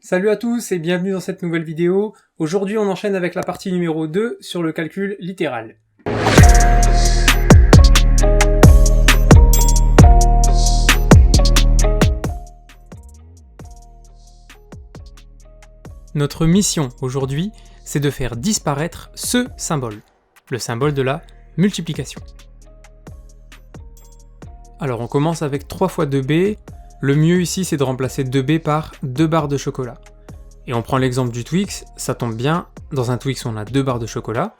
Salut à tous et bienvenue dans cette nouvelle vidéo. Aujourd'hui on enchaîne avec la partie numéro 2 sur le calcul littéral. Notre mission aujourd'hui, c'est de faire disparaître ce symbole, le symbole de la multiplication. Alors on commence avec 3 fois 2b. Le mieux ici, c'est de remplacer 2b par 2 barres de chocolat. Et on prend l'exemple du Twix, ça tombe bien, dans un Twix on a 2 barres de chocolat.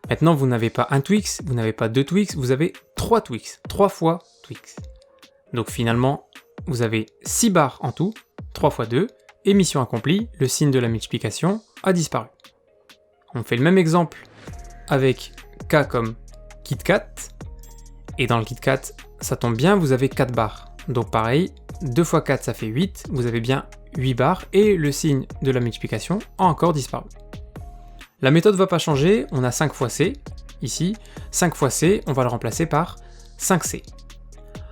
Maintenant vous n'avez pas un Twix, vous n'avez pas 2 Twix, vous avez 3 Twix, 3 fois Twix. Donc finalement, vous avez 6 barres en tout, 3 fois 2, et mission accomplie, le signe de la multiplication a disparu. On fait le même exemple avec K comme KitKat, et dans le KitKat, ça tombe bien, vous avez 4 barres. Donc pareil, 2 fois 4 ça fait 8, vous avez bien 8 barres et le signe de la multiplication a encore disparu. La méthode ne va pas changer, on a 5 fois C, ici, 5 fois C, on va le remplacer par 5C.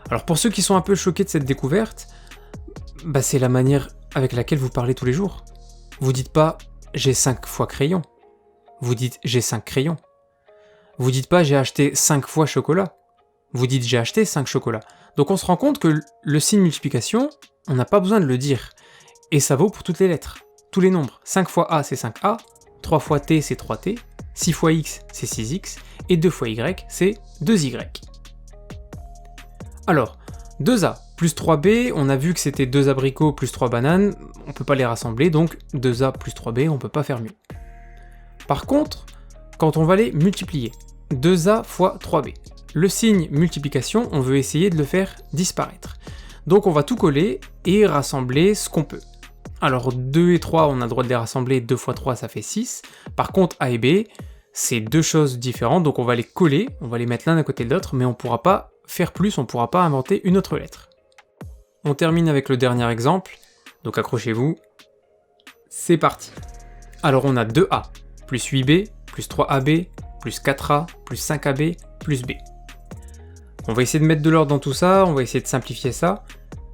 Alors pour ceux qui sont un peu choqués de cette découverte, c'est la manière avec laquelle vous parlez tous les jours. Vous dites pas j'ai 5 fois crayon, vous dites j'ai 5 crayons. Vous dites pas j'ai acheté 5 fois chocolat, vous dites j'ai acheté 5 chocolats. Donc on se rend compte que le signe multiplication, on n'a pas besoin de le dire. Et ça vaut pour toutes les lettres, tous les nombres. 5 fois A c'est 5A, 3 fois T c'est 3T, 6 fois X c'est 6X, et 2 fois Y c'est 2Y. Alors, 2A plus 3B, on a vu que c'était 2 abricots plus 3 bananes, on peut pas les rassembler, donc 2A plus 3B, on peut pas faire mieux. Par contre, quand on va les multiplier, 2A fois 3B, le signe multiplication, on veut essayer de le faire disparaître. Donc on va tout coller et rassembler ce qu'on peut. Alors 2 et 3, on a le droit de les rassembler, 2 fois 3 ça fait 6. Par contre A et B, c'est deux choses différentes, donc on va les coller, on va les mettre l'un à côté de l'autre, mais on ne pourra pas faire plus, on ne pourra pas inventer une autre lettre. On termine avec le dernier exemple, donc accrochez-vous. C'est parti. Alors on a 2A, plus 8B, plus 3AB, plus 4A, plus 5AB, plus B. On va essayer de mettre de l'ordre dans tout ça, on va essayer de simplifier ça.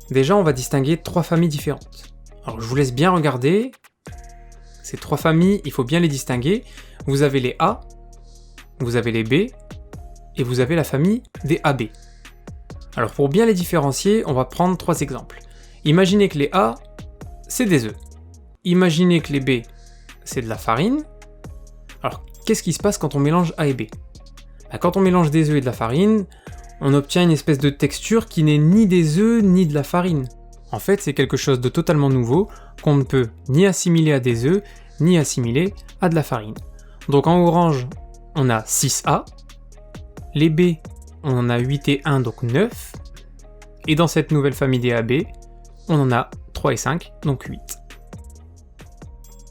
Déjà, on va distinguer 3 familles différentes. Alors, je vous laisse bien regarder. Ces 3 familles, il faut bien les distinguer. Vous avez les A, vous avez les B, et vous avez la famille des AB. Alors, pour bien les différencier, on va prendre 3 exemples. Imaginez que les A, c'est des œufs. Imaginez que les B, c'est de la farine. Alors, qu'est-ce qui se passe quand on mélange A et B ? Quand on mélange des œufs et de la farine, on obtient une espèce de texture qui n'est ni des œufs ni de la farine. En fait, c'est quelque chose de totalement nouveau qu'on ne peut ni assimiler à des œufs, ni assimiler à de la farine. Donc en orange, on a 6A, les B, on en a 8 et 1, donc 9, et dans cette nouvelle famille des AB, on en a 3 et 5, donc 8.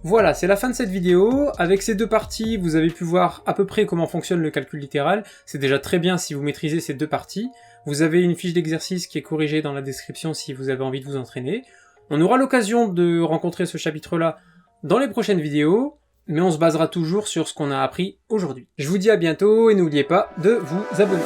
Voilà, c'est la fin de cette vidéo. Avec ces deux parties, vous avez pu voir à peu près comment fonctionne le calcul littéral. C'est déjà très bien si vous maîtrisez ces deux parties. Vous avez une fiche d'exercice qui est corrigée dans la description si vous avez envie de vous entraîner. On aura l'occasion de rencontrer ce chapitre-là dans les prochaines vidéos, mais on se basera toujours sur ce qu'on a appris aujourd'hui. Je vous dis à bientôt et n'oubliez pas de vous abonner.